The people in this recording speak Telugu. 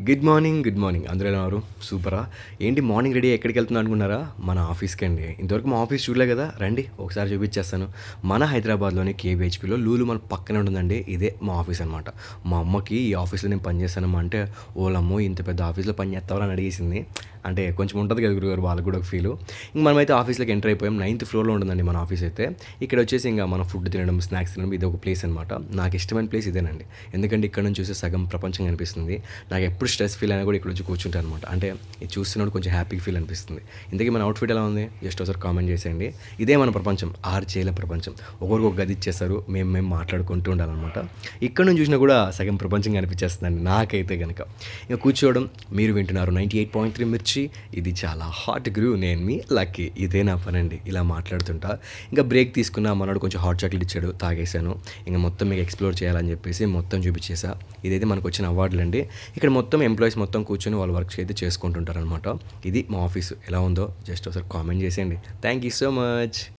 Good morning. Good morning. అందరూ ఎలా ఉన్నారు? సూపరా? ఏంటి మార్నింగ్ రెడీ ఎక్కడికెళ్తున్నా అనుకున్నారా? మన ఆఫీస్‌కే అండి. ఇంతవరకు మా ఆఫీస్ చూడలే గదా! రండి ఒకసారి చూపిచ్చేస్తాను. మన హైదరాబాద్‌లోని కేబీహెచ్‌పీలో లూలు మన పక్కనే ఉంటుందండి. ఇదే మా ఆఫీస్ అనమాట. మా అమ్మకి ఈ ఆఫీస్‌లో నేను పని చేస్తానమ్మా అంటే, ఓలమ్మో! ఇంత పెద్ద ఆఫీస్‌లో పని చేత్తావా అని అడిగేసింది. అంటే కొంచెం ఉంటది కదా గురువుగారు వాళ్ళకి కూడా ఒక ఫీలు. ఇంక మనమైతే ఆఫీస్‌లోకి ఎంటర్ అయిపోయాం. నైన్త్ ఫ్లోర్‌లో ఉంటుందండి మన ఆఫీస్ అయితే. ఇక్కడొచ్చేసి ఇంక మనం ఫుడ్ తినడం, స్నాక్స్ తినడం ఇదొక ప్లేస్ అనమాట. నాకిష్టమైన ప్లేస్ ఇదేనండి. ఎందుకంటే ఇక్కడ నుంచి చూస్తే సగం ప్రపంచం కనిపిస్తుంది. నాకెప్పుడు స్ట్రెస్ ఫీల్ అయినా కూడా ఇక్కడొచ్చి కూర్చుంటా అనమాట. అంటే ఇది చూస్తున్నప్పుడు కొంచెం హ్యాపీగా ఫీల్ అనిపిస్తుంది. ఇంతకీ మన అవుట్‌ఫిట్ ఎలా ఉంది? జస్ట్ ఒకసారి కామెంట్ చేసేయండి. ఇదే మన ప్రపంచం. 6 చేల ప్రపంచం. ఒకరికి ఒక గది ఇచ్చేస్తారు. మేము మాట్లాడుకుంటూ ఉండాలనమాట. ఇక్కడ నుంచి చూసినా కూడా సగం ప్రపంచం కనిపించేస్తుందండి నాకైతే గనక. ఇక కూర్చోవడం, మీరు వింటున్నారు 98.3 మిర్చి. ఇది చాలా హాట్ గ్రూ. నేను మీ లక్కీ. ఇదే నా పనండి. ఇలా మాట్లాడుతుంటా. ఇంకా బ్రేక్ తీసుకున్నా మనోడు కొంచెం హాట్ చాక్లెట్ ఇచ్చాడు. తాగేశాను. ఇంక మొత్తం మీకు ఎక్స్‌ప్లోర్ చేయాలని చెప్పేసి మొత్తం చూపించేసా. ఇదైతే మనకొచ్చిన అవార్డులండి. ఇక్కడ మొత్తం ఎంప్లాయీస్ మొత్తం కూర్చొని వాళ్ళ వర్క్స్ అయితే చేసుకుంటుంటారనమాట. ఇది మా ఆఫీసు. ఎలా ఉందో జస్ట్ ఒకసారి కామెంట్ చేసేయండి. Thank you so much.